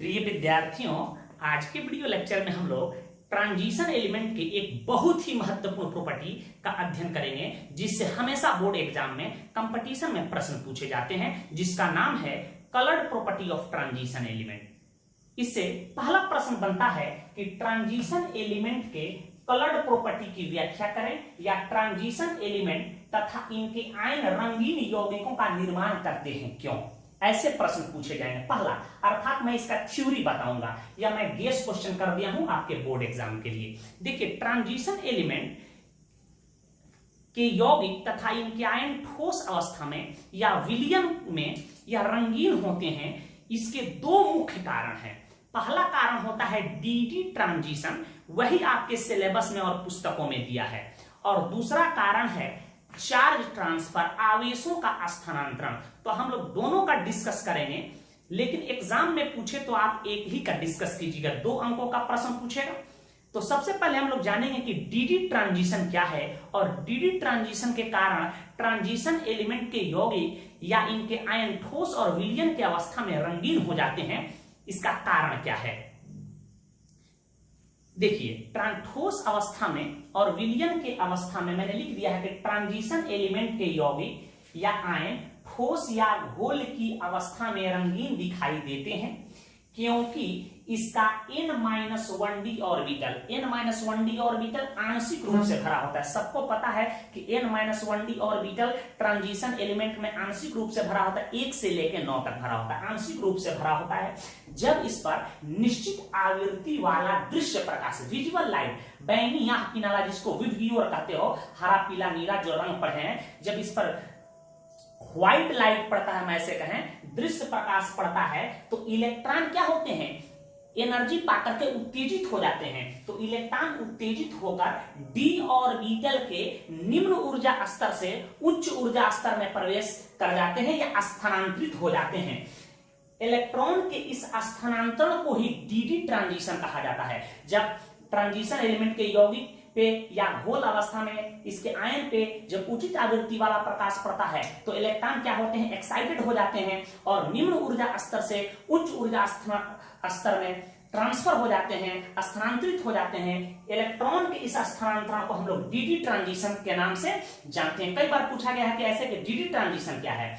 प्रिय विद्यार्थियों, आज के वीडियो लेक्चर में हम लोग ट्रांजिशन एलिमेंट के एक बहुत ही महत्वपूर्ण प्रॉपर्टी का अध्ययन करेंगे, जिससे हमेशा बोर्ड एग्जाम में कंपटीशन में प्रश्न पूछे जाते हैं, जिसका नाम है coloured property of transition element. इससे पहला प्रश्न बनता है कि ट्रांजिशन एलिमेंट के कलर्ड प्रॉपर्टी की व्याख्या करें या ट्रांजिशन एलिमेंट तथा इनके आयन रंगीन यौगिकों का निर्माण करते हैं क्यों। ऐसे प्रश्न पूछे जाएंगे। पहला अर्थात मैं इसका थ्योरी बताऊंगा या मैं गेस क्वेश्चन कर दिया हूं आपके बोर्ड एग्जाम के लिए। देखिए, ट्रांजिशन एलिमेंट के यौगिक तथा इनके आयन ठोस अवस्था में या विलयन में या रंगीन होते हैं। इसके दो मुख्य कारण हैं। पहला कारण होता है डी ट्रांजिशन, वही आपके सिलेबस में और पुस्तकों में दिया है, और दूसरा कारण है चार्ज ट्रांसफर, आवेशों का स्थानांतरण। तो हम लोग दोनों का डिस्कस करेंगे, लेकिन एग्जाम में पूछे तो आप एक ही का डिस्कस कीजिएगा। 2 अंकों का प्रश्न पूछेगा। तो सबसे पहले हम लोग जानेंगे कि डी ट्रांजिशन क्या है, और डी ट्रांजिशन के कारण ट्रांजिशन एलिमेंट के यौगिक या इनके आयन ठोस और विलयन की अवस्था में रंगीन हो जाते हैं। इसका कारण क्या है? देखिए, ठोस अवस्था में और विलयन के अवस्था में मैंने लिख दिया है कि ट्रांजिशन एलिमेंट के यौगिक या आयन ठोस या घोल की अवस्था में रंगीन दिखाई देते हैं, क्योंकि इसका n-1d ऑर्बिटल आंशिक रूप से भरा होता है। सबको पता है कि n-1d ऑर्बिटल ट्रांजिशन एलिमेंट में आंशिक रूप से भरा होता है। 1 से लेकर 9 तक भरा होता है, आंशिक रूप से भरा होता है। जब इस पर निश्चित आवृत्ति वाला दृश्य प्रकाश, विजुअल लाइट, बैंगनी या पीला, जिसको विबग्योर कहते हो, हरा पीला नीला जो रंग पढ़े हैं, जब इस पर व्हाइट लाइट पड़ता है, मैं ऐसे कहें दृश्य प्रकाश पड़ता है, तो इलेक्ट्रॉन क्या होते हैं, एनर्जी पाकर के उत्तेजित हो जाते हैं। तो इलेक्ट्रॉन उत्तेजित होकर डी ऑर्बिटल के निम्न ऊर्जा स्तर से उच्च ऊर्जा स्तर में प्रवेश कर जाते हैं या स्थानांतरित हो जाते हैं। इलेक्ट्रॉन के इस स्थानांतरण को ही डी ट्रांजिशन कहा जाता है। जब ट्रांजिशन एलिमेंट के यौगिक पे या घोल अवस्था में इसके आयन पे जब उचित आवृत्ति वाला प्रकाश पड़ता है, तो इलेक्ट्रॉन क्या होते हैं, एक्साइटेड हो जाते हैं और निम्न ऊर्जा स्तर से उच्च ऊर्जा स्तर में ट्रांसफर हो जाते हैं, स्थानांतरित हो जाते हैं। इलेक्ट्रॉन के इस स्थानांतरण को हम लोग डी ट्रांजिशन के नाम से जानते हैं। कई बार पूछा गया है कि ऐसे कि डी ट्रांजिशन क्या है,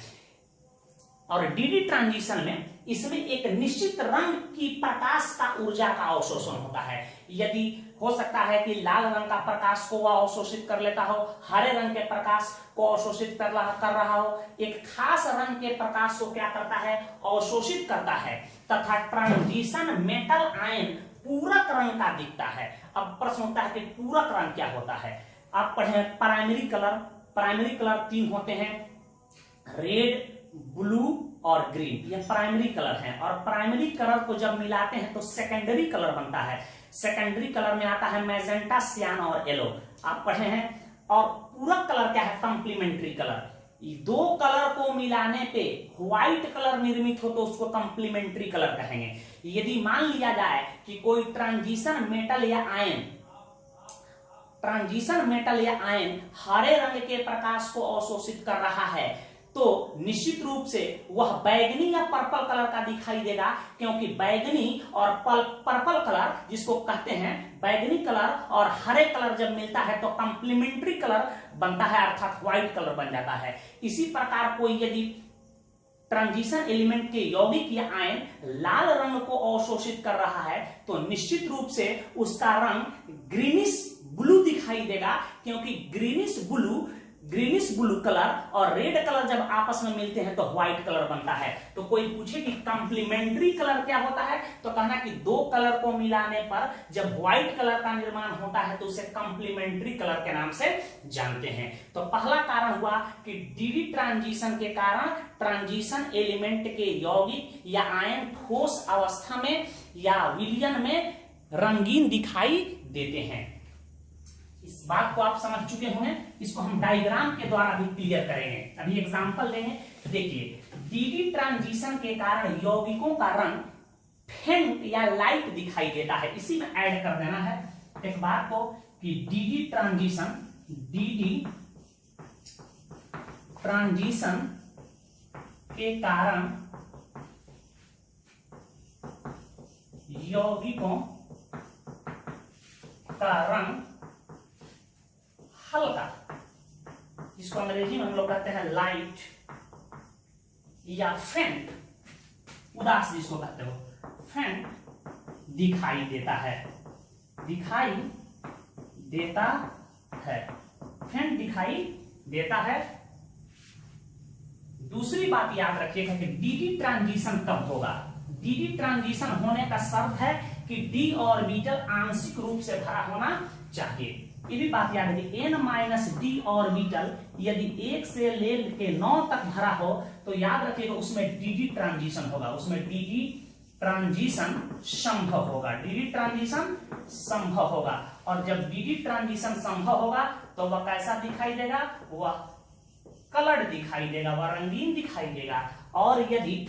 और डी ट्रांजिशन में इसमें एक निश्चित रंग की प्रकाश का ऊर्जा का अवशोषण होता है। यदि हो सकता है कि लाल रंग का प्रकाश को वह अवशोषित कर लेता हो, हरे रंग के प्रकाश को अवशोषित कर रहा हो, एक खास रंग के प्रकाश को क्या करता है, अवशोषित करता है। तथा ट्रांजिशन मेटल आयन पूरक रंग का दिखता है। अब प्रश्न होता है कि पूरक रंग क्या होता है। आप पढ़े प्राइमरी कलर 3 होते हैं, रेड, ब्लू और ग्रीन। ये प्राइमरी कलर हैं, और प्राइमरी कलर को जब मिलाते हैं तो सेकेंडरी कलर बनता है। सेकेंडरी कलर में आता है मैजेंटा, सियान और येलो, आप पढ़े हैं। और पूरक कलर क्या है, कंप्लीमेंट्री कलर। 2 कलर को मिलाने पे व्हाइट कलर निर्मित हो तो उसको कंप्लीमेंट्री कलर कहेंगे। यदि मान लिया जाए कि कोई ट्रांजिशन मेटल या आयन हरे रंग के प्रकाश को अवशोषित कर रहा है, तो निश्चित रूप से वह बैगनी या पर्पल कलर का दिखाई देगा, क्योंकि बैगनी और पर्पल कलर, जिसको कहते हैं बैगनी कलर और हरे कलर जब मिलता है तो कंप्लीमेंट्री कलर बनता है, अर्थात व्हाइट कलर बन जाता है। इसी प्रकार कोई यदि ट्रांजिशन एलिमेंट के यौगिक या आयन लाल रंग को अवशोषित कर रहा है, तो निश्चित रूप से उसका रंग ग्रीनिश ब्लू दिखाई देगा, क्योंकि ग्रीनिश ब्लू कलर और रेड कलर जब आपस में मिलते हैं तो व्हाइट कलर बनता है। तो कोई पूछे कि कंप्लीमेंट्री कलर क्या होता है, तो कहना कि 2 कलर को मिलाने पर जब व्हाइट कलर का निर्माण होता है तो उसे कंप्लीमेंट्री कलर के नाम से जानते हैं। तो पहला कारण हुआ कि डी ट्रांजिशन के कारण ट्रांजिशन एलिमेंट के यौगिक या आयन ठोस अवस्था में या विलयन में रंगीन दिखाई देते हैं। इस बात को आप समझ चुके होंगे। इसको हम डायग्राम के द्वारा भी क्लियर करेंगे। अभी एग्जांपल लेंगे। देखिए, डी ट्रांजिशन के कारण यौगिकों का रंग फेंट या लाइट दिखाई देता है। इसी में ऐड कर देना है एक बात को कि डी ट्रांजिशन के कारण यौगिकों का रंग हल्का, जिसको अंग्रेजी में हम लोग कहते हैं लाइट या फेंट, उदास जिसको कहते हो, फेंट दिखाई देता है, दिखाई देता है, फेंट दिखाई देता है। दूसरी बात याद रखिएगा कि डी ट्रांजिशन कब होगा। डी ट्रांजिशन होने का शर्त है कि डी ऑर्बिटल आंशिक रूप से भरा होना चाहिए। ये भी बात याद है कि n माइनस डी ऑर्बिटल यदि 1 से लेके 9 तक भरा हो तो याद रखिएगा उसमें डी ट्रांजिशन होगा, उसमें डी ट्रांजिशन संभव होगा, डी ट्रांजिशन संभव होगा। और जब डी ट्रांजिशन संभव होगा तो वह कैसा दिखाई देगा, वह कलर्ड दिखाई देगा, वह रंगीन दिखाई देगा। और यदि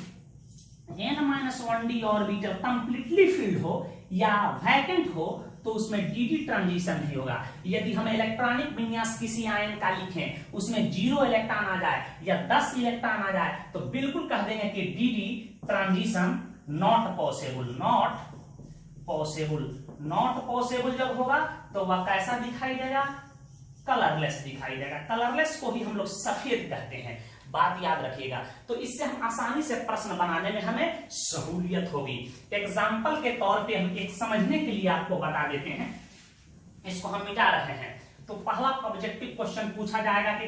n-1d ऑर्बिटल कंप्लीटली फिल्ड हो या वैकेंट हो तो उसमें डी ट्रांजिशन नहीं होगा। यदि हम इलेक्ट्रॉनिक विन्यास किसी आयन का लिखें, उसमें 0 इलेक्ट्रॉन आ जाए या 10 इलेक्ट्रॉन आ जाए तो बिल्कुल कह देंगे कि D transition not possible, not possible. Not possible जब होगा तो वह कैसा दिखाई देगा, कलरलेस दिखाई देगा। कलरलेस को ही हम लोग सफेद कहते हैं, बात याद रखिएगा। तो इससे हम आसानी से प्रश्न बनाने में हमें सहूलियत होगी। एग्जाम्पल के तौर पे हम एक समझने के लिए आपको बता देते हैं, इसको हम मिटा रहे हैं। तो पहला ऑब्जेक्टिव क्वेश्चन पूछा जाएगा कि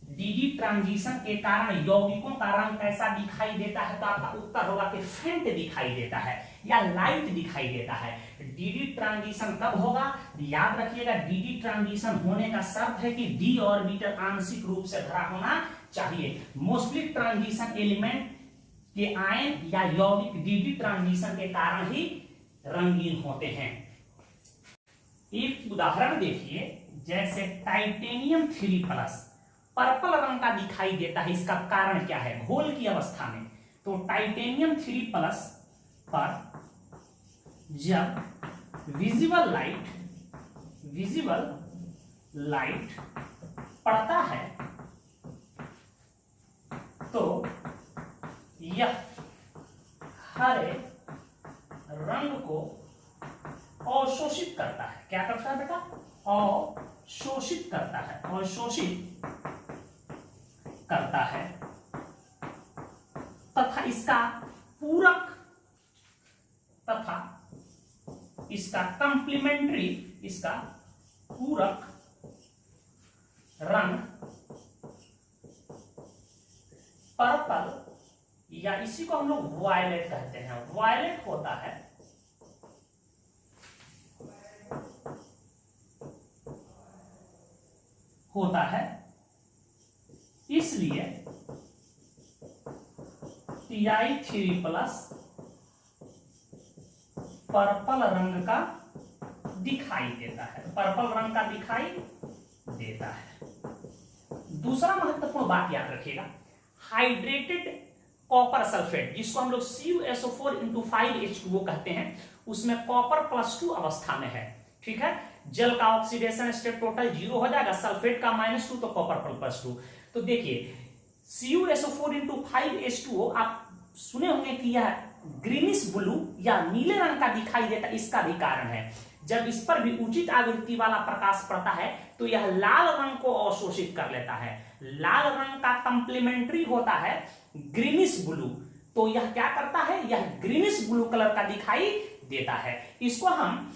डी ट्रांजिशन के कारण यौगिकों का रंग कैसा दिखाई देता है, तो आपका उत्तर होगा कि फेंट दिखाई देता है या लाइट दिखाई देता है। डी ट्रांजिशन कब होगा, याद रखिएगा डी ट्रांजिशन होने का शर्त है कि डी ऑर्बिटल आंशिक रूप से भरा होना चाहिए। मोस्टली ट्रांजिशन एलिमेंट के आयन या यौगिक डी ट्रांजिशन के कारण ही रंगीन होते हैं। एक उदाहरण देखिए, जैसे टाइटेनियम 3+ पर्पल रंग का दिखाई देता है, इसका कारण क्या है, घोल की अवस्था में। तो टाइटेनियम 3+ पर जब विजिबल लाइट पड़ता है तो यह हरे रंग को अवशोषित करता है। क्या करता है बेटा, अवशोषित करता है, अवशोषित करता है तथा इसका पूरक तथा इसका कंप्लीमेंट्री, इसका पूरक रंग पर्पल या इसी को हम लोग वायलेट कहते हैं, वायलेट होता है। इसलिए Ti3+ पर्पल रंग का दिखाई देता है, पर्पल रंग का दिखाई देता है। दूसरा महत्वपूर्ण बात याद रखिएगा, हाइड्रेटेड कॉपर सल्फेट जिसको हम लोग CuSO4 × 5H2O कहते हैं, उसमें कॉपर +2 अवस्था में है। ठीक है, जल का ऑक्सीडेशन स्टेट टोटल 0 हो जाएगा, सल्फेट का -2 तो कॉपर +2। तो देखिए CuSO4 × 5H2O आप सुने होंगे कि यह ग्रीनिश ब्लू या नीले रंग का दिखाई देता, इसका भी कारण है जब इस पर भी उचित आवृत्ति वाला प्रकाश पड़ता है तो यह लाल रंग को अवशोषित कर लेता है। लाल रंग का कंप्लीमेंट्री होता है ग्रीनिश ब्लू, तो यह क्या करता है, यह ग्रीनिश ब्लू कलर का दिखाई देता है। इसको हम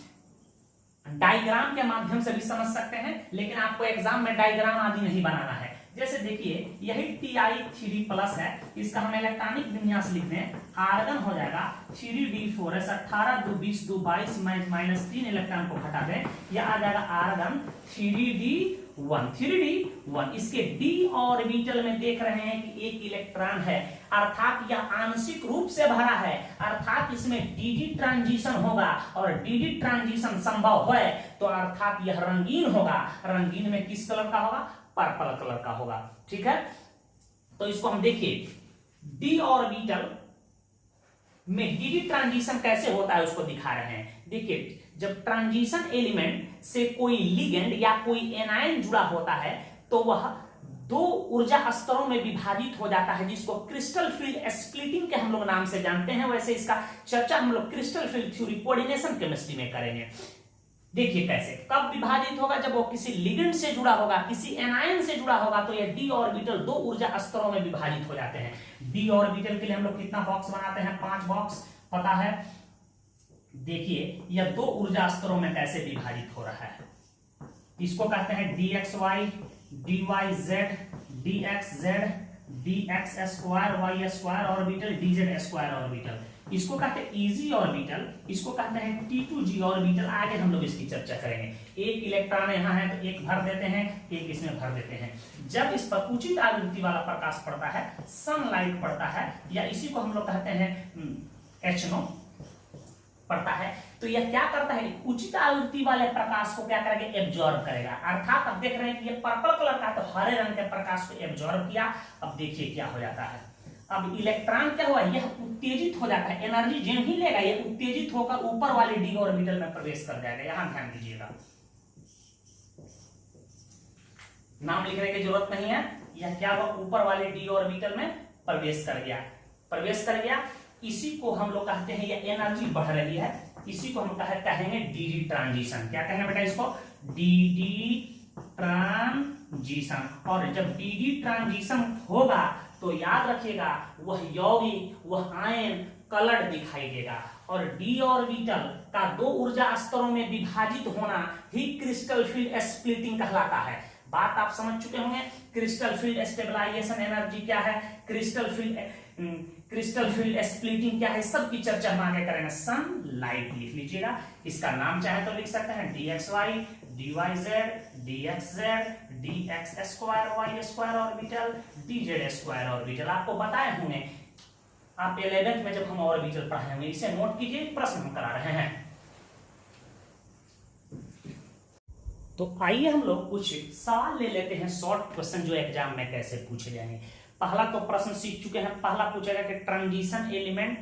डायग्राम के माध्यम से भी समझ सकते हैं, लेकिन आपको एग्जाम में डायग्राम आदि नहीं बनाना है। जैसे देखिए यही Ti3+ है, इसका हम इलेक्ट्रॉनिक विन्यास लिखते हैं, आर्गन हो जाएगा 3d4s 18 2 20 2 22 -3 इलेक्ट्रॉन को हटा दें, यह आ जाएगा आर्गन 3d1। इसके d ऑर्बिटल में देख रहे हैं कि 1 इलेक्ट्रॉन है, अर्थात यह आंशिक रूप से भरा है, अर्थात इसमें dd ट्रांजिशन होगा, और dd ट्रांजिशन संभव है तो अर्थात यह रंगीन होगा। रंगीन में किस कलर का होगा, पर्पल कलर का होगा। ठीक है, तो इसको हम देखिए d ऑर्बिटल में dd ट्रांजिशन कैसे होता है उसको दिखा रहे हैं। देखिए जब ट्रांजिशन एलिमेंट से कोई लिगेंड या कोई एनायन जुड़ा होता है तो वह दो ऊर्जा स्तरों में विभाजित हो जाता है, जिसको क्रिस्टल फील्ड स्प्लिटिंग के हम लोग नाम से जानते हैं। वैसे इसका चर्चा हम लोग crystal field theory coordination chemistry में करेंगे। देखिए कैसे, कब विभाजित होगा, जब वो किसी लिगेंड से जुड़ा होगा, किसी एनायन से जुड़ा होगा, तो ये डी ऑर्बिटल दो ऊर्जा स्तरों में विभाजित हो जाते हैं। डी ऑर्बिटल के लिए हम लोग कितना बॉक्स बनाते हैं, 5 बॉक्स, पता है। देखिए यह दो ऊर्जा स्तरों में कैसे विभाजित हो रहा है। इसको कहते हैं dxy, dyz, dxz, dx² y² orbital, dz² orbital. इसको कहते हैं इजी ऑर्बिटल, इसको कहते हैं T2g ऑर्बिटल। आगे हम लोग इसकी चर्चा करेंगे। एक इलेक्ट्रॉन यहाँ है तो एक भर देते हैं, एक इसमें भर देते हैं। जब इस पर उचित आवृत्ति वाला प्रकाश पड़ता है, सनलाइट पड़ता है, या इसी को हम लोग कहते हैं HNO पड़ता है, तो यह क्या करता है, उचित आवृत्ति वाले प्रकाश को क्या करेगा, एब्जॉर्ब करेगा। अर्थात अब देख रहे हैं कि ये पर्पल कलर का तो हरे रंग के प्रकाश को एब्जॉर्ब किया। अब देखिए क्या हो जाता है, अब इलेक्ट्रॉन क्या हुआ, यह उत्तेजित हो जाता है, एनर्जी जो ही लेगा यह उत्तेजित होकर ऊपर वाले डी ऑर्बिटल में प्रवेश कर जाएगा। यहां ध्यान दीजिएगा, नाम लिखने की जरूरत नहीं है। यह क्या हुआ, ऊपर वाले डी ऑर्बिटल में प्रवेश कर गया, प्रवेश कर गया। इसी को हम लोग कहते हैं, यह एनर्जी बढ़ रही है, इसी को हम कहेंगे डीडी ट्रांजिशन। क्या कहेंगे बेटा इसको, डीडी ट्रांजिशन। और जब डीडी ट्रांजिशन होगा तो याद रखिएगा वह यौगिक, वह आयन कलर्ड दिखाई देगा। और डी ऑर्बिटल का दो ऊर्जा स्तरों में विभाजित होना ही क्रिस्टल फील्ड स्प्लिटिंग कहलाता है। बात आप समझ चुके होंगे। क्रिस्टल फील्ड स्टेबलाइजेशन एनर्जी क्या है, क्रिस्टल फील्ड स्प्लिटिंग क्या है, सबकी चर्चा हम आगे करेंगे। सनलाइट लिख लीजिएगा, इसका नाम चाहे तो लिख सकते हैं dxy, dyz, dxz, dx² y² orbital, dz² orbital. आपको बताए होंगे, आप 11th में जब हम ऑर्बिटल पढ़े होंगे, इसे नोट कीजिए, प्रश्न हम करा रहे हैं। तो आइए हम लोग कुछ सवाल ले लेते हैं, शॉर्ट क्वेश्चन जो एग्जाम में कैसे पूछे जाएंगे। पहला तो प्रश्न सीख चुके हैं। पहला पूछेगा कि ट्रांजिशन एलिमेंट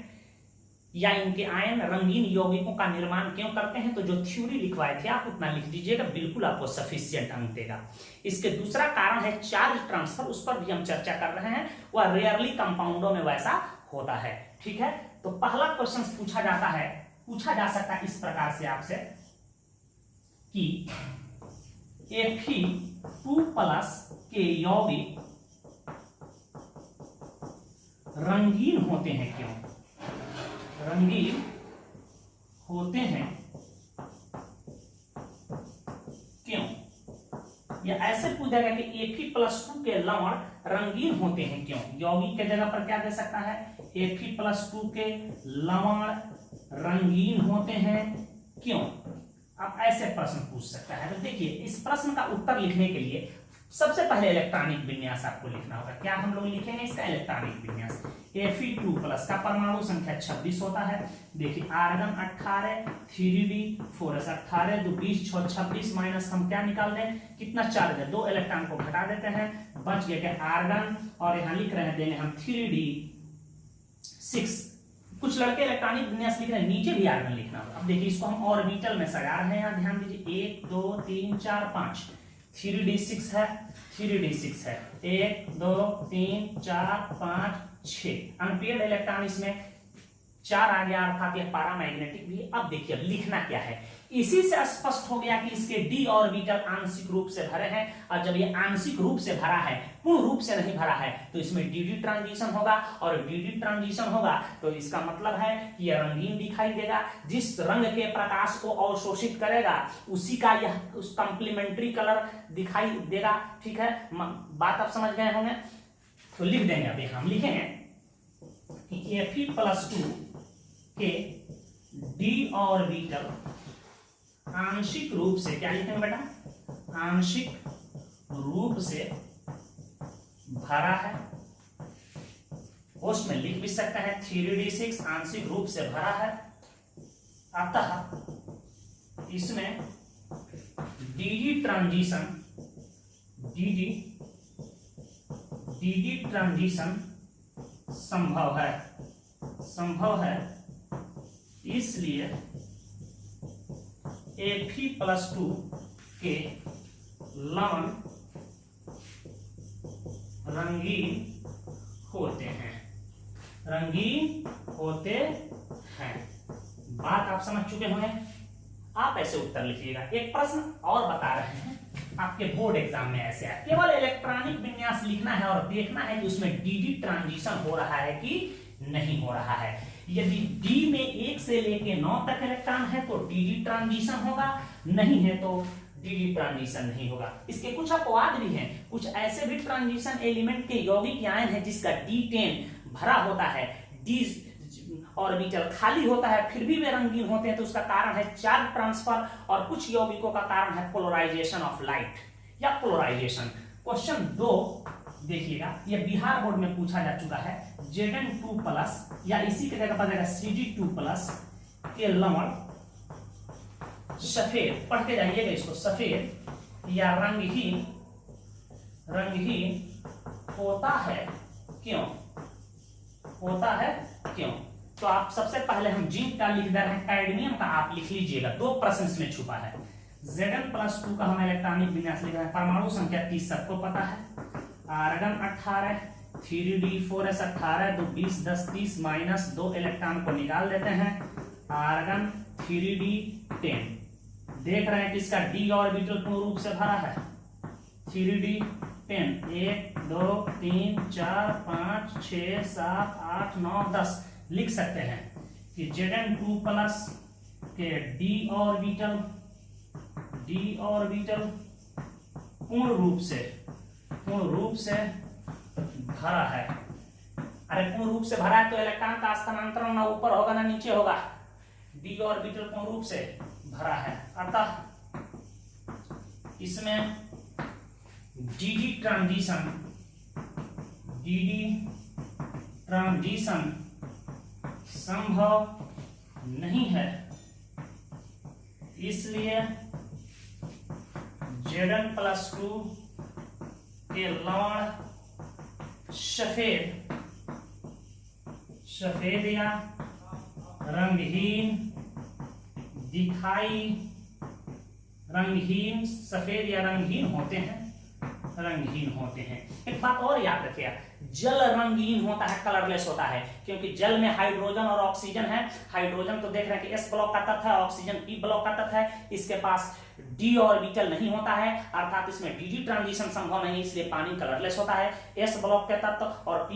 या इनके आयन रंगीन यौगिकों का निर्माण क्यों करते हैं। तो जो थ्योरी लिखवाए थे आप उतना लिख दीजिएगा, बिल्कुल आपको सफिशिएंट अंक देगा। इसके दूसरा कारण है चार्ज ट्रांसफर, उस पर भी हम चर्चा कर रहे हैं। वह रेयरली कंपाउंडों में वैसा होता है, ठीक है। तो पहला क्वेश्चन पूछा जा सकता है इस प्रकार से आपसे कि Fe2+ के यौगिक रंगीन होते हैं क्यों, रंगीन होते हैं क्यों। या ऐसे पूछेगा कि Fe+2 के लवण रंगीन होते हैं क्यों। यौगिक के जगह पर क्या दे सकता है, Fe+2 के लवण रंगीन होते हैं क्यों। आप ऐसे प्रश्न पूछ सकता है। तो देखिए इस प्रश्न का उत्तर लिखने के लिए सबसे पहले इलेक्ट्रॉनिक विन्यास आपको लिखना होगा। क्या हम लोग लिखेंगे इसका इलेक्ट्रॉनिक विन्यास। Fe2+ का परमाणु संख्या 26 होता है। देखिए आर्गन 18, 3d4s 18, 2 20 6 26 माइनस हम क्या निकाल दें, कितना चार्ज है, 2 इलेक्ट्रॉन को घटा देते हैं, बच गया क्या आर्गन। और यहाँ लिख रहे हैं देंगे हम 3d6। कुछ लड़के इलेक्ट्रॉनिक विन्यास लिख रहे हैं, नीचे भी आर्गन लिखना होगा। अब देखिए इसको हम ऑर्बिटल में सजा रहे हैं, यहाँ ध्यान दीजिए 1 2 3 4 5, 3d6 है, 3d6 है, 1 2 3 4 5 6 अनपेयर्ड इलेक्ट्रॉन इसमें 4 आ गया, अर्थात यह पैरामैग्नेटिक भी है। अब देखिए अब लिखना क्या है, इसी से स्पष्ट हो गया कि इसके डी ऑर्बिटल आंशिक रूप से भरे हैं। और जब ये आंशिक रूप से भरा है, पूर्ण रूप से नहीं भरा है, तो इसमें डीडी ट्रांजिशन होगा। और डीडी ट्रांजिशन होगा तो इसका मतलब है कि यह रंगीन दिखाई देगा। जिस रंग के प्रकाश को अवशोषित करेगा उसी का यह उस कॉम्प्लीमेंट्री कलर दिखाई देगा, ठीक है। बात आप समझ गए होंगे। तो लिख देंगे, अभी हम लिखेंगे कि Fe+2 के डी ऑर्बिटल आंशिक रूप से, क्या लिखेंगे बेटा, आंशिक रूप से भरा है। उसमें लिख भी सकते हैं 3d6 आंशिक रूप से भरा है। अतः इसमें डीडी ट्रांजिशन संभव है। इसलिए Fe+2 के लवण रंगीन होते हैं, रंगीन होते हैं। बात आप समझ चुके होंगे। आप ऐसे उत्तर लिखिएगा। एक प्रश्न और बता रहे हैं, आपके बोर्ड एग्जाम में ऐसे है, केवल इलेक्ट्रॉनिक विन्यास लिखना है और देखना है कि उसमें डी ट्रांजिशन हो रहा है कि नहीं हो रहा है। यदि डी में 1 से लेके 9 तक इलेक्ट्रॉन है तो डी ट्रांजिशन होगा, नहीं है तो डी ट्रांजिशन नहीं होगा। इसके कुछ अपवाद भी हैं, कुछ ऐसे भी ट्रांजिशन एलिमेंट के यौगिक आयन है जिसका D10 भरा होता है, डी ऑर्बिटल खाली होता है, फिर भी वे रंगीन होते हैं। तो उसका कारण है चार्ज ट्रांसफर, और कुछ यौगिकों का कारण है पोलराइजेशन ऑफ लाइट या पोलराइजेशन। क्वेश्चन 2 देखिएगा, यह बिहार बोर्ड में पूछा जा चुका है। Zn2+ या इसी के जगह पर जाएगा Cd2+ के लवण सफेद, पढ़ के जाइएगा इसको, सफेद या रंगहीन होता है क्यों? होता है क्यों? तो आप सबसे पहले हम जिंक का लिख दे रहे हैं, कैडमियम का आप लिख लीजिएगा। 2 प्रश्न इसमें छुपा है। Zn+2 का हम इलेक्ट्रॉनिक विन्यास लिख रहे हैं। परमाणु संख्या 30 सबको पता है। आर्गन 18, 3d4s 18, तो 20 10 30 माइनस 2 इलेक्ट्रॉन को निकाल देते हैं। आर्गन 3d10, देख रहे हैं कि इसका डी ऑर्बिटल पूर्ण रूप से भरा है। 3d10, 1 2 3 4 5 6 7 8 9 10 लिख सकते हैं कि Zn2+ के डी ऑर्बिटल पूर्ण रूप से भरा है। अरे पूर्ण रूप से भरा है तो इलेक्ट्रॉन का स्थानांतरण ना ऊपर होगा ना नीचे होगा। डी ऑर्बिटल पूर्ण रूप से भरा है, अतः इसमें डी ट्रांजिशन संभव नहीं है। इसलिए Zn+2 के लवण सफेद या रंगहीन होते हैं। एक बात और याद रखिएगा, जल रंगीन होता है, कलरलेस होता है, क्योंकि जल में हाइड्रोजन और ऑक्सीजन है। हाइड्रोजन तो देख रहे हैं कि s ब्लॉक का तत्व है, ऑक्सीजन p ब्लॉक का तत्व है। इसके पास d ऑर्बिटल नहीं होता है, अर्थात इसमें डी ट्रांजिशन संभव नहीं, इसलिए पानी कलरलेस होता है। s ब्लॉक के तत्व और s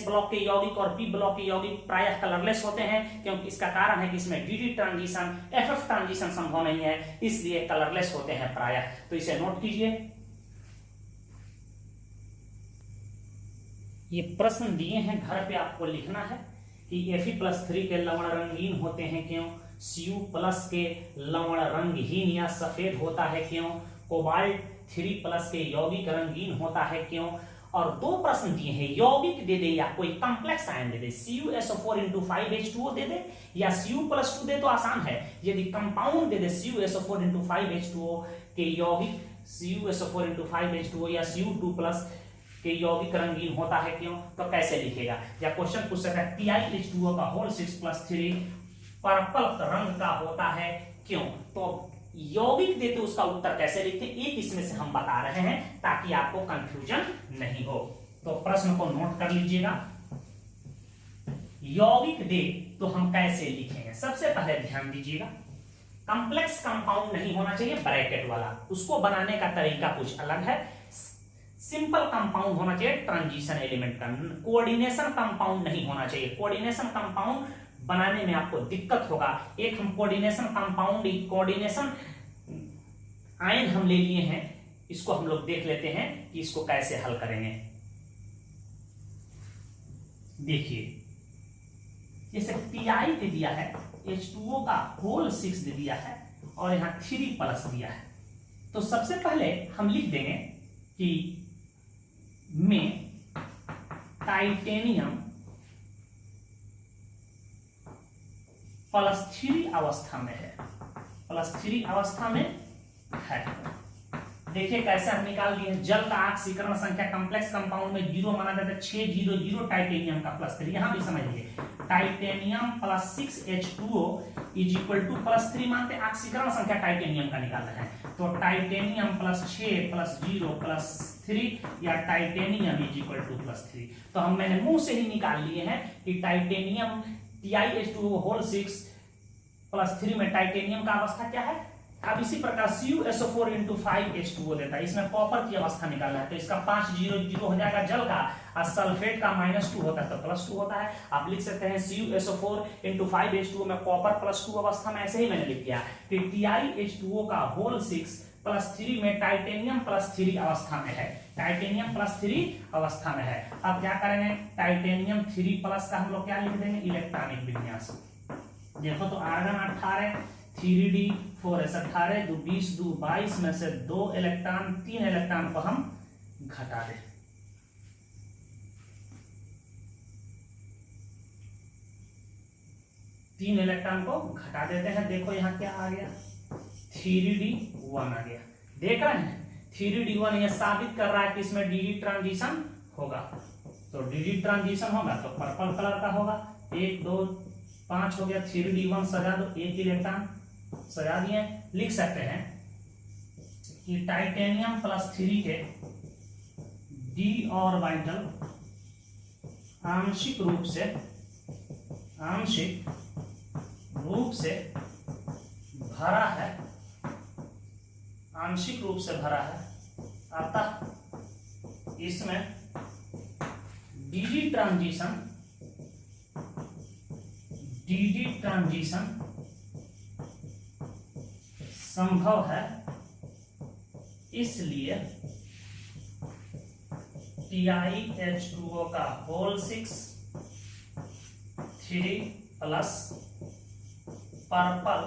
ब्लॉक के यौगिक और p ब्लॉक के यौगिक प्रायः कलरलेस होते हैं, क्योंकि इसका कारण है कि इसमें डी ट्रांजिशन ff ट्रांजिशन संभव नहीं है, इसलिए कलरलेस होते हैं प्रायः। तो इसे नोट कीजिए। ये प्रश्न दिए हैं, घर पे आपको लिखना है कि Fe+3 के लवण रंगीन होते हैं क्यों? Cu+ के लवण रंगहीन या सफेद होता है क्यों? कोबाल्ट 3+ के यौगिक रंगीन होता है क्यों? और 2 प्रश्न दिए हैं, यौगिक दे दे या कोई कॉम्प्लेक्स आयन दे दे, CuSO4 दे दे या Cu+2 दे तो आसान है। यदि कंपाउंड दे दे CuSO4 के यौगिक CuSO4 या Cu2+ के यौगिक रंगीन होता है क्यों, तो कैसे लिखेगा? या क्वेश्चन पूछ सकता है TiH2O का होल 6+3 पर्पल रंग का होता है क्यों? तो यौगिक देते उसका उत्तर कैसे लिखते, एक इसमें से हम बता रहे हैं ताकि आपको कंफ्यूजन नहीं हो। तो प्रश्न को नोट कर लीजिएगा। यौगिक दे तो हम कैसे लिखेंगे? सबसे पहले ध्यान दीजिएगा, कॉम्प्लेक्स कंपाउंड नहीं होना चाहिए ब्रैकेट वाला, उसको बनाने का तरीका कुछ अलग है। सिंपल कंपाउंड होना चाहिए ट्रांजिशन एलिमेंट का, कोऑर्डिनेशन कंपाउंड नहीं होना चाहिए। कोऑर्डिनेशन कंपाउंड बनाने में आपको दिक्कत होगा। एक हम कोऑर्डिनेशन आयन हम ले लिए हैं, इसको हम लोग देख लेते हैं कि इसको कैसे हल करेंगे। देखिए, जैसे Ti दे दिया है, H2O का होल 6 दे दिया है और यहां 3+ दिया है। तो सबसे पहले हम लिख देंगे कि में टाइटेनियम +3 अवस्था में है, +3 अवस्था में है। देखिए कैसे हम निकाल दिए। जल का ऑक्सीकरण संख्या कॉम्प्लेक्स कंपाउंड में 0 माना जाता है, 600 टाइटेनियम का +3। यहां भी समझिए titanium plus 6H2O is equal to +3 मानते हैं, ऑक्सीकरण संख्या टाइटेनियम का निकाल रहे हैं, तो टाइटेनियम +6 + 0 + 3 या टाइटेनियम इज इक्वल टू +3। तो हम मैंने मुंह से ही निकाल लिए हैं कि टाइटेनियम TiH2O होल 6 + 3 में टाइटेनियम का अवस्था क्या है। अब इसी प्रकार CuSO4 × 5H2O देता है, इसमें कॉपर की अवस्था निकालना है, तो इसका 500 हो जाएगा जल का, और सल्फेट का -2 होता है तो +2 होता है। आप लिख सकते हैं CuSO4 × 5H2O में कॉपर +2 अवस्था में, ऐसे ही मैंने लिख दिया कि TiH2O का होल 6 + 3 में टाइटेनियम +3 अवस्था में है, टाइटेनियम +3 अवस्था में है। अब क्या करेंगे, टाइटेनियम 3+ का हम लोग क्या लिख देंगे, इलेक्ट्रॉनिक विन्यास। देखो तो आर्गन 18 3D4 18 2 20 2 22 में से 2 इलेक्ट्रॉन 3 इलेक्ट्रॉन को हम घटा दें। तीन इलेक्ट्रॉन को घटा देते हैं। देखो यहाँ क्या आ गया, 3D1 आ गया। देख रहे हैं 3D1 यह साबित कर रहा है कि इसमें DD ट्रांजिशन होगा, तो DD ट्रांजिशन होगा तो पर्पल कलर का होगा। 1 2 5 हो गया, 3D1 सजा दो, एक इलेक्ट्रॉन सजा दिए। लिख सकते हैं कि टाइटेनियम +3 के d ऑर्बिटल आंशिक रूप से भरा है, आंशिक रूप से भरा है, अतः इसमें DD ट्रांजिशन संभव है, इसलिए TiH2O का होल 6 3+ पर्पल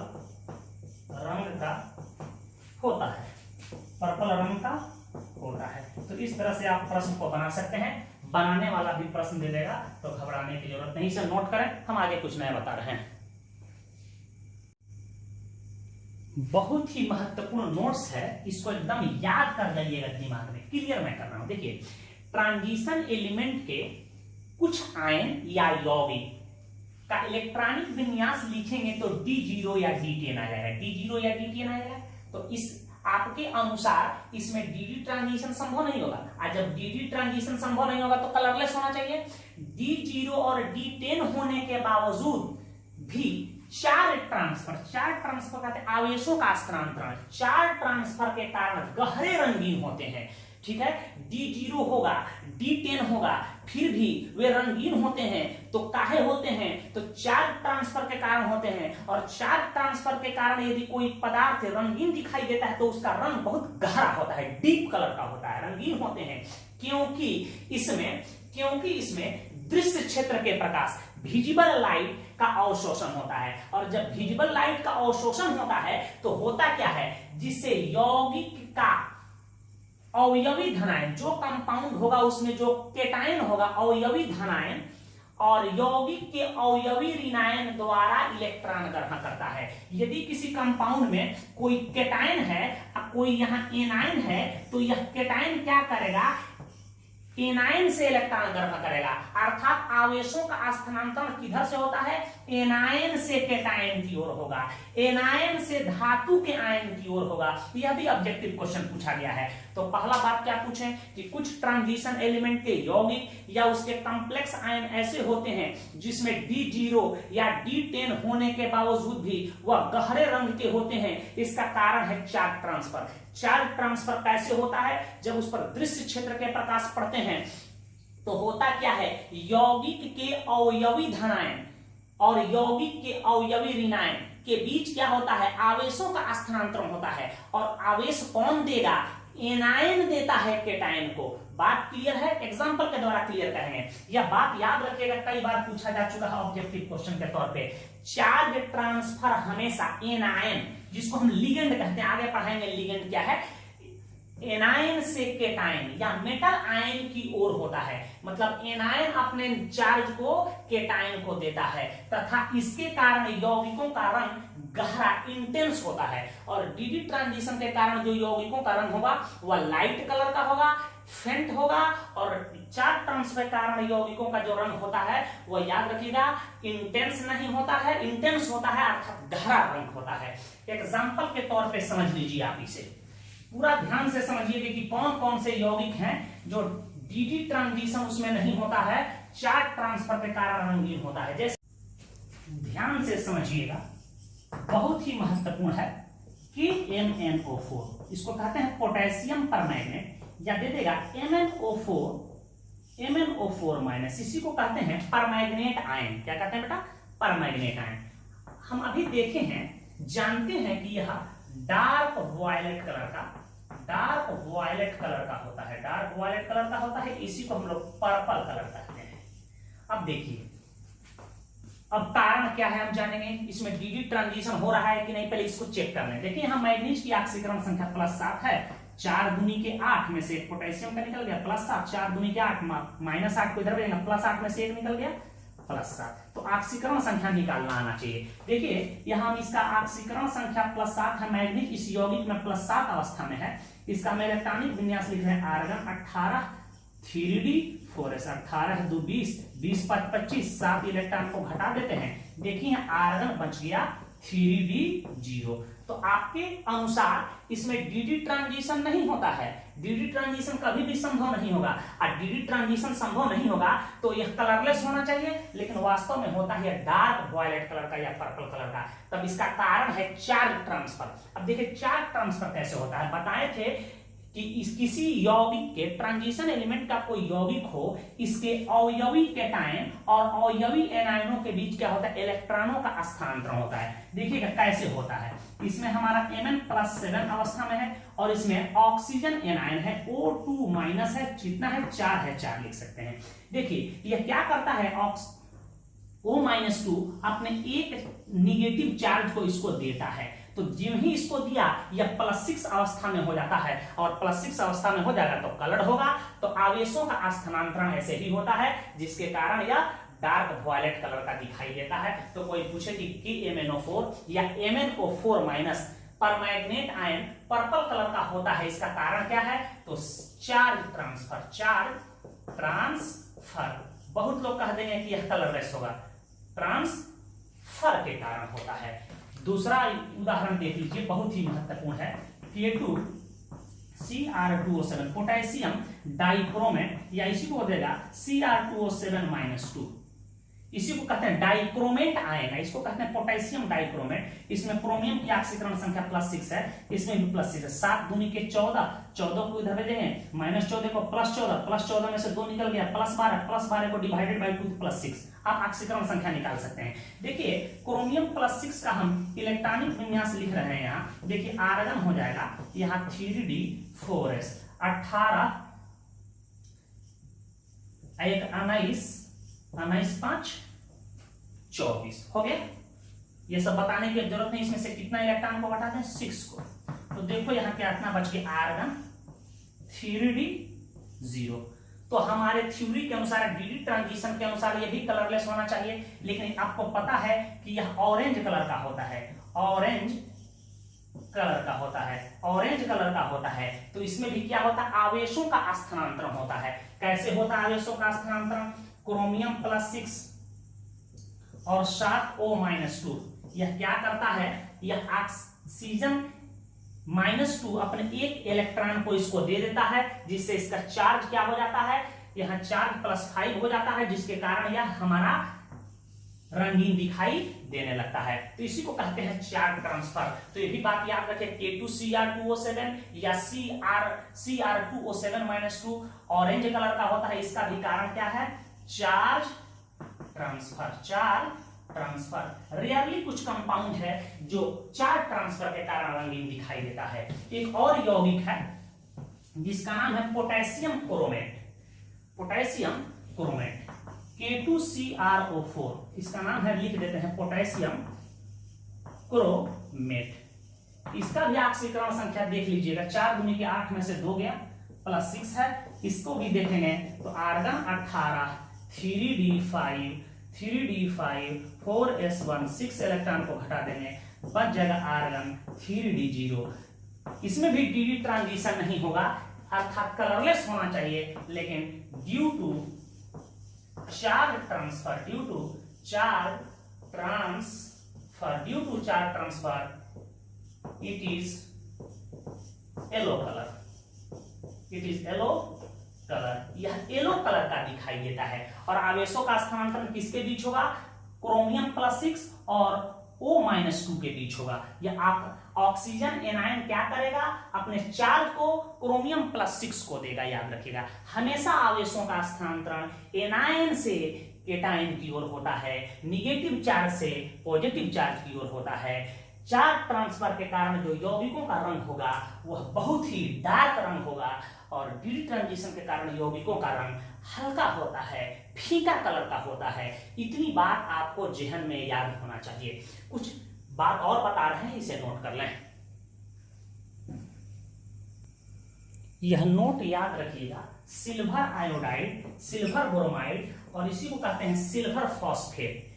रंग का होता है, पर्पल रंग का होता है। तो इस तरह से आप प्रश्न को बना सकते हैं, बनाने वाला भी प्रश्न दे देगा तो घबराने की जरूरत नहीं। इसे नोट करें, हम आगे कुछ नया बता रहे हैं। बहुत ही महत्वपूर्ण नोट्स है, इसको एकदम याद कर जाइएगा, दिमाग में क्लियर मैं कर रहा हूं। देखिए ट्रांजिशन एलिमेंट के कुछ आयन या यौगिक का इलेक्ट्रॉनिक विन्यास लिखेंगे तो D0 या D10 आ जाएगा, D0 या D10 आ जाएगा। तो इस आपके अनुसार इसमें DD ट्रांजिशन संभव नहीं होगा, और जब DD ट्रांजिशन संभव नहीं होगा तो कलरलेस होना चाहिए। D0 और D10 होने के बावजूद भी 4 ट्रांसफर कहते हैं आवेशों का स्थानांतरण, 4 ट्रांसफर के कारण गहरे रंगीन होते हैं। ठीक है, D0 होगा, D10 होगा, फिर भी वे रंगीन होते हैं। तो काहे होते हैं, तो 4 ट्रांसफर के कारण होते हैं, और 4 ट्रांसफर के कारण यदि कोई पदार्थ रंगीन दिखाई देता है तो उसका रंग बहुत गहरा होता है, डीप कलर का होता है, रंगीन होते हैं, क्योंकि इसमें दृश्य क्षेत्र के प्रकाश विजिबल लाइट का अवशोषण होता है। और जब विजिबल लाइट का अवशोषण होता है तो होता क्या है, जिससे यौगिक का अवयवी धनायन, जो कंपाउंड होगा उसमें जो केटायन होगा अवयवी धनायन, और यौगिक के अवयवी ऋणायन द्वारा इलेक्ट्रॉन ग्रहण करता है। यदि किसी कंपाउंड में कोई केटायन है और कोई यहाँ एनायन है, तो यह केटायन क्या करेगा, एनायन से इलेक्ट्रॉन ग्रहण करेगा। अर्थात आवेशों का स्थानांतरण किधर से होता है, एनायन से केटायन की ओर होगा, एनायन से धातु के आयन की ओर होगा। यह भी ऑब्जेक्टिव क्वेश्चन पूछा गया है। तो पहला बात क्या पूछे कि कुछ ट्रांजिशन एलिमेंट के यौगिक या उसके कॉम्प्लेक्स आयन ऐसे होते हैं जिसमें D0 या D10 होने के बावजूद भी वह गहरे रंग के होते हैं। इसका कारण है चार्ज ट्रांसफर। चार्ज ट्रांसफर कैसे होता है, जब उस पर दृश्य क्षेत्र के प्रकाश पड़ते हैं तो होता क्या है, यौगिक के अवयवी धनायन और यौगिक के अवयवी ऋणायन के बीच क्या होता है, आवेशों का स्थानांतरण होता है। और आवेश कौन देगा, एनायन देता है केटायन को। बात क्लियर है, एग्जांपल के द्वारा क्लियर करेंगे। यह बात याद रखिएगा, कई बार पूछा जा चुका है ऑब्जेक्टिव क्वेश्चन के तौर पे। चार्ज ट्रांसफर हमेशा एनायन, जिसको हम लिगेंड कहते हैं, आगे पढ़ाएंगे लिगेंड क्या है, एनायन से केटायन या मेटल आयन की ओर होता है। मतलब एनायन अपने चार्ज को केटायन को देता है, तथा इसके कारण यौगिकों का रंग गहरा इंटेंस होता है। और डी ट्रांजिशन के कारण जो यौगिकों का रंग होगा वह लाइट कलर का होगा, फेंट होगा। और चार्ज ट्रांसफर के कारण यौगिकों का जो रंग होता है वह याद रखिएगा इंटेंस नहीं होता है, इंटेंस होता है अर्थात गहरा रंग होता है। एग्जांपल के तौर पे समझ लीजिए, आप इसे पूरा ध्यान से समझिए कि कौन कौन से यौगिक हैं जो डी ट्रांजिशन उसमें नहीं होता है, चार्ज ट्रांसफर के कारण रंगीन होता है। जैसे ध्यान से समझिएगा, बहुत ही महत्वपूर्ण है कि MnO4 इसको कहते हैं पोटेशियम परमैंगनेट, या दे देगा MnO4 माइनस, इसी को कहते हैं परमैंगनेट आयन। क्या कहते हैं बेटा? Permanganate ion. हम अभी देखे हैं, जानते हैं कि यह डार्क वायलेट कलर का होता है, डार्क वायलेट कलर का होता है, इसी को हम लोग पर्पल कलर कहते हैं। अब देखिए, अब कारण क्या है हम जानेंगे, इसमें डी ट्रांजिशन हो रहा है कि नहीं, पहले इसको चेक कर लें। देखिए यहाँ मैग्नीज की ऑक्सीकरण संख्या +7 है, 4 दूनी के 8 में से एक पोटेशियम का निकल गया +7, 4 दूनी के 8 -8 को इधर भेजेंगे, +8 में से एक निकल गया +7, तो ऑक्सीकरण संख्या निकालना आना चाहिए। देखिए यहाँ हम इसका ऑक्सीकरण संख्या +7 है, मैग्नीज इस यौगिक में +7 अवस्था में है। इसका हम इलेक्ट्रॉनिक विन्यास लिख रहे हैं आर्गन 18 3d4s, 18 2 20, 20 5 25, 7 इलेक्ट्रॉन को घटा देते हैं। देखिए आर्गन बच गया 3d0। तो आपके अनुसार इसमें डी ट्रांजिशन नहीं होता है, डी ट्रांजिशन कभी भी संभव नहीं होगा। और डी ट्रांजिशन संभव नहीं होगा तो यह कलरलेस होना चाहिए, लेकिन वास्तव में होता है डार्क वायलेट कलर का या पर्पल कलर का। तब इसका कारण है चार्ज ट्रांसफर। अब देखिए चार्ज ट्रांसफर कैसे होता है, बताए थे कि किसी यौगिक के ट्रांजिशन एलिमेंट का कोई यौगिक हो, इसके अवयवी कैटायन और अवयवी एनायनों के बीच क्या होता है, इलेक्ट्रॉनों का स्थानांतरण होता है। देखिएगा कैसे होता है, इसमें हमारा Mn+7 अवस्था में है और इसमें ऑक्सीजन एनायन है, O2- है, कितना है 4 है, 4 लिख सकते हैं। देखिए यह क्या करता है, O-2 अपने एक निगेटिव चार्ज को इसको देता है, तो जो ही इसको दिया यह +6 अवस्था में हो जाता है, और +6 अवस्था में हो जाएगा तो कलर होगा। तो आवेशों का स्थानांतरण ऐसे ही होता है, जिसके कारण यह डार्क वायलेट कलर का दिखाई देता है। तो कोई पूछे कि MnO4 या MnO4 minus permanganate ion purple colour का होता है, इसका कारण क्या है, तो चार्ज ट्रांसफर। बहुत लोग कह देंगे कि यह कलरलेस होगा, ट्रांसफर के कारण होता है। दूसरा उदाहरण देख लीजिए, बहुत ही महत्वपूर्ण है, K2Cr2O7 पोटेशियम डाइक्रोमेट, या इसी को देगा Cr2O7-2, इसी को कहते हैं डाइक्रोमेट आयन है, इसको कहते हैं पोटेशियम डाइक्रोमेट। इसमें क्रोमियम की ऑक्सीकरण संख्या +6 है, इसमें भी +6 है, 7 दूनी के 14, 14 को इधर भेजेंगे, -14 को +14, +14 में से 2 निकल गया, +12 को डिवाइडेड बाय 2 +6, आप ऑक्सीकरण संख्या निकाल सकते हैं। देखिए क्रोमियम +6 का हम इलेक्ट्रॉनिक विन्यास लिख रहे हैं यहाँ। देखिए आर्गन हो जाएगा यहाँ 3d4s, 18 एक 19 5 24 हो गया। ये सब बताने की जरूरत नहीं, इसमें से कितना इलेक्ट्रॉन को घटाते हैं, 6 को। तो देखो यहाँ क्या इतना बच गया, आर्गन 3d0। तो हमारे थ्योरी के अनुसार डी ट्रांजिशन के अनुसार ये भी कलरलेस होना चाहिए, लेकिन आपको पता है कि यह ऑरेंज कलर का होता है, ऑरेंज कलर का होता है। तो इसमें भी क्या होता है, आवेशों का स्थानांतरण होता है। कैसे होता है आवेशों का स्थानांतरण, क्रोमियम +6 और 7O-2, यह क्या करता है, यह ऑक्सीजन -2 अपने एक इलेक्ट्रॉन को इसको दे देता है, जिससे इसका चार्ज क्या हो जाता है, यहाँ चार्ज +5 हो जाता है, जिसके कारण यह हमारा रंगीन दिखाई देने लगता है। तो इसी को कहते हैं चार्ज ट्रांसफर। तो ये भी बात याद रखें, K2Cr2O7 या Cr2O7-2 ऑरेंज कलर का होता है, इसका भी कारण क्या है, चार्ज ट्रांसफर। रेयरली कुछ कंपाउंड है जो चार्ज ट्रांसफर के कारण रंगीन दिखाई देता है। एक और यौगिक है जिसका नाम है पोटेशियम क्रोमेट, K2CrO4, इसका नाम है, लिख देते हैं पोटेशियम क्रोमेट। इसका भी ऑक्सीकरण संख्या देख लीजिएगा, 4 दूनी के 8 में से 2 गया, +6 है। इसको भी देखेंगे तो आर्गन 18 3d5 4s1 6 इलेक्ट्रॉन को घटा देंगे बच जाएगा आर्गन 3d0। इसमें भी डी ट्रांजिशन नहीं होगा, अर्थात कलरलेस होना चाहिए, लेकिन due to charge transfer it is yellow colour, यह येलो कलर का दिखाई देता है। और आवेशों का स्थानांतरण किसके बीच होगा? क्रोमियम +6 और O-2 के बीच होगा। यह आप ऑक्सीजन एनायन क्या करेगा? अपने चार्ज को क्रोमियम +6 को देगा, याद रखिएगा। हमेशा आवेशों का स्थानांतरण एनायन से केटायन की ओर होता है, निगेटिव चार्ज से पॉजिटिव चार्ज की ओर होता है। चार्ज ट्रांसफर के कारण जो यौगिकों का रंग होगा वह बहुत ही डार्क रंग होगा, और डी ट्रांजिशन के कारण यौगिकों का रंग हल्का होता है, फीका कलर का होता है। इतनी बात आपको जेहन में याद होना चाहिए। कुछ बात और बता रहे हैं, इसे नोट कर लें। यह नोट याद रखिएगा, सिल्वर आयोडाइड, सिल्वर ब्रोमाइड और इसी को कहते हैं सिल्वर फॉस्फेट।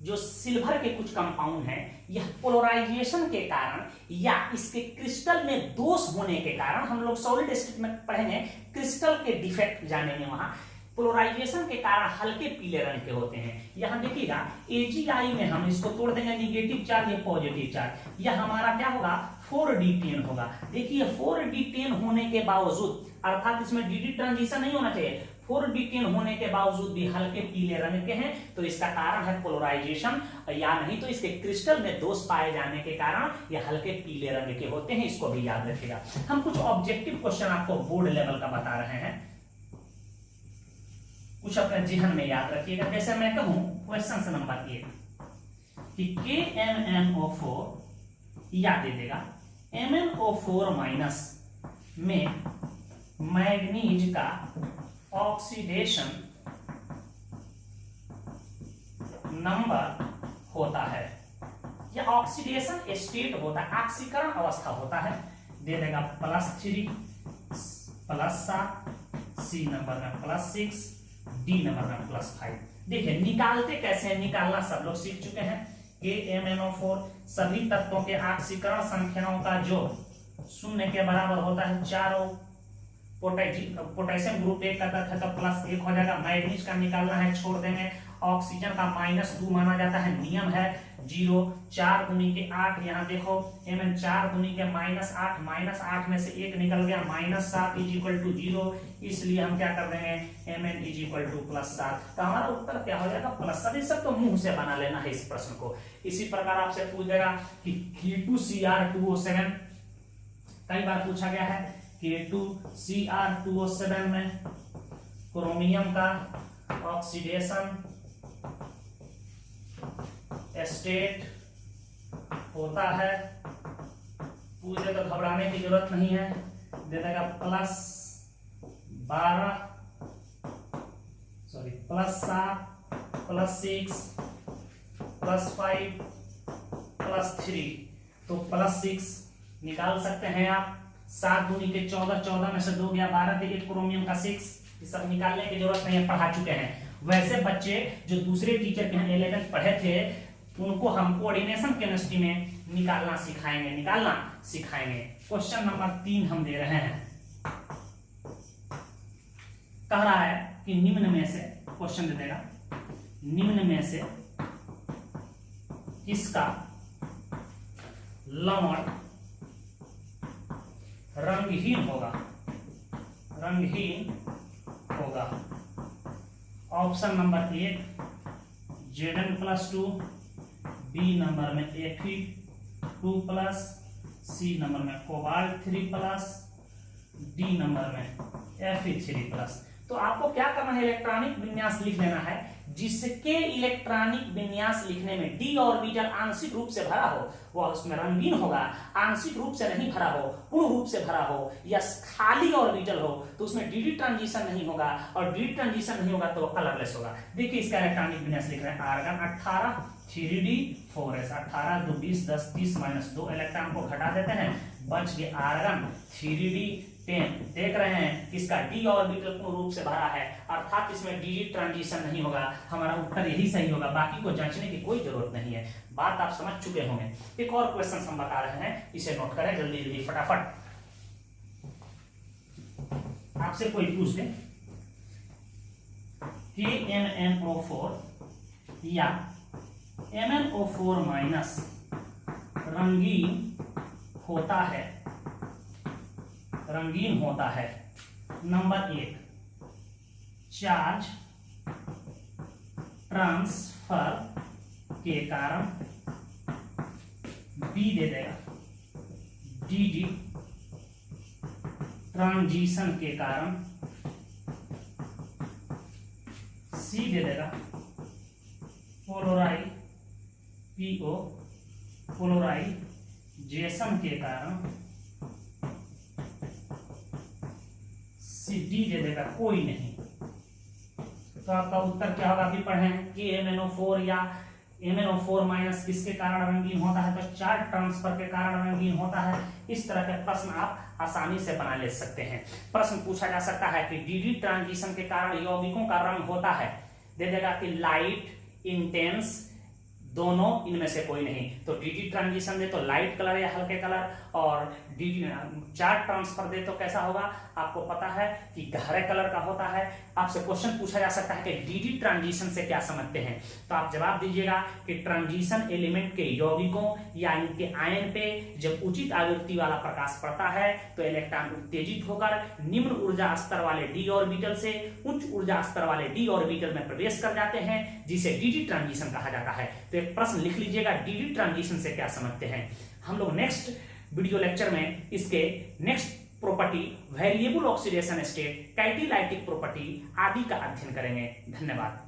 जो सिल्वर के कुछ कंपाउंड हैं, यह पोलराइजेशन के कारण या इसके क्रिस्टल में दोष होने के कारण, हम लोग सॉलिड स्टेट में पढ़ेंगे, क्रिस्टल के डिफेक्ट जानेंगे, वहां पोलराइजेशन के कारण हल्के पीले रंग के होते हैं। यहां देखिएगा AgI में हम इसको तोड़ देंगे, निगेटिव चार्ज या पॉजिटिव चार्ज, यह हमारा क्या होगा? 4d10 होगा। देखिए 4d10 होने के बावजूद, अर्थात इसमें डी ट्रांजिशन नहीं होना चाहिए, 4d10 होने के बावजूद भी हल्के पीले रंग के हैं, तो इसका कारण है पोलराइजेशन, या नहीं तो इसके क्रिस्टल में दोष पाए जाने के कारण ये हल्के पीले रंग के होते हैं। इसको भी याद रखिएगा। हम कुछ ऑब्जेक्टिव क्वेश्चन आपको बोर्ड लेवल का बता रहे हैं, कुछ अपने जेहन में याद रखिएगा। जैसे मैं कहूं क्वेश्चन नंबर 1 कि KMnO4 याद दे देगा, MnO4- में मैग्नीज का ऑक्सीडेशन नंबर होता है, या ऑक्सीडेशन स्टेट होता है, ऑक्सीकरण अवस्था होता है। दे देगा +3, +7, C नंबर में +6, D नंबर में +5। देखिए निकालते कैसे हैं, निकालना सब लोग सीख चुके हैं। KMnO4 सभी तत्वों के ऑक्सीकरण संख्याओं का जो 0 के बराबर होता है, चारों पोटेशियम ग्रुप 1 का तत्व है तो +1 हो जाएगा। मैग्नीज का निकालना है, छोड़ देंगे। ऑक्सीजन का -2 माना जाता है, नियम है 0, 4 दूनी के 8, यहाँ देखो Mn 4 दूनी के -8, -8 में से 1 निकल गया, -7 = 0, इसलिए हम क्या कर देंगे, Mn = +7। तो हमारा उत्तर क्या हो जाएगा? +7। ये सब तो मुंह से बना लेना है इस प्रश्न को। इसी प्रकार आपसे पूछ देगा कि K2Cr2O7, कई बार पूछा गया है, K2Cr2O7 में क्रोमियम का ऑक्सीडेशन स्टेट होता है। पूछे तो घबराने की जरूरत नहीं है, दे देगा +7, +6, +5, +3, तो +6 निकाल सकते हैं आप। 7 दूनी के 14, 14 में से 2 गया 12, देखिए क्रोमियम का 6, ये सब निकालने की जरूरत नहीं है, पढ़ा चुके हैं। वैसे बच्चे जो दूसरे टीचर के यहाँ 11th पढ़े थे, उनको हम कोऑर्डिनेशन केमिस्ट्री में निकालना सिखाएंगे। क्वेश्चन नंबर 3 हम दे रहे हैं। कह रहा है कि निम्न में से, क्वेश्चन दे देगा, निम्न में से किसका लवण रंगहीन होगा? Option number 1 Zn+2, B number में Fe2+, सी नंबर में Cobalt3+, डी नंबर में Fe3+। तो आपको क्या करना है, इलेक्ट्रॉनिक विन्यास लिख लेना है, जिसके इलेक्ट्रॉनिक विन्यास लिखने में डी ऑर्बिटल आंशिक रूप से भरा हो वह उसमें रंगीन होगा, आंशिक रूप से नहीं भरा हो, पूर्ण रूप से भरा हो या खाली ऑर्बिटल हो तो उसमें डी ट्रांजिशन नहीं होगा, और डी ट्रांजिशन नहीं होगा तो कलरलेस होगा। देखिए इसका इलेक्ट्रॉनिक विन्यास लिख रहे हैं, आर्गन 18, 3d4s, 18 2 20 10 30 -2 इलेक्ट्रॉन को घटा देते हैं, बच गए आर्गन 3d 10 देख रहे हैं इसका डी ऑर्बिटल पूर्ण रूप से भरा है, अर्थात इसमें डी ट्रांजिशन नहीं होगा। हमारा उत्तर यही सही होगा, बाकी को जांचने की कोई जरूरत नहीं है। बात आप समझ चुके होंगे। एक और क्वेश्चन हम बता रहे हैं, इसे नोट करें जल्दी जल्दी फटाफट। आपसे कोई पूछ दे KMnO4 या MnO4 माइनस रंगीन होता है। नंबर 1 चार्ज ट्रांसफर के कारण, बी दे देगा डी ट्रांजिशन के कारण, सी दे देगा पोलराइजेशन के कारण, सी डी दे देगा कोई नहीं। तो आपका उत्तर क्या होगा? अभी पढ़े हैं कि MnO4 या MnO4 माइनस किसके कारण रंगीन होता है? तो चार्ज ट्रांसफर के कारण रंगीन होता है। इस तरह के प्रश्न आप आसानी से बना ले सकते हैं। प्रश्न पूछा जा सकता है कि डी ट्रांजिशन के कारण यौगिकों का रंग होता है, दे देगा कि लाइट, इंटेंस, दोनों, इनमें से कोई नहीं। तो डी ट्रांजिशन दे तो लाइट कलर या हल्के कलर, और डी चार्ज ट्रांसफर दे तो कैसा होगा? आपको पता है कि गहरे कलर का होता है। आपसे क्वेश्चन पूछा जा सकता है कि डी ट्रांजिशन से क्या समझते हैं? तो आप जवाब दीजिएगा कि ट्रांजिशन एलिमेंट के यौगिकों या इनके आयन पे जब उचित आवृत्ति वाला प्रकाश पड़ता है तो इलेक्ट्रॉन उत्तेजित होकर निम्न ऊर्जा स्तर वाले डी ऑर्बिटल से उच्च ऊर्जा स्तर वाले डी ऑर्बिटल में प्रवेश कर जाते हैं, जिसे डी ट्रांजिशन कहा जाता है। तो एक प्रश्न लिख लीजिएगा, डी ट्रांजिशन से क्या समझते हैं। हम लोग नेक्स्ट वीडियो लेक्चर में इसके next property, variable oxidation state, catalytic property आदि का अध्ययन करेंगे। धन्यवाद।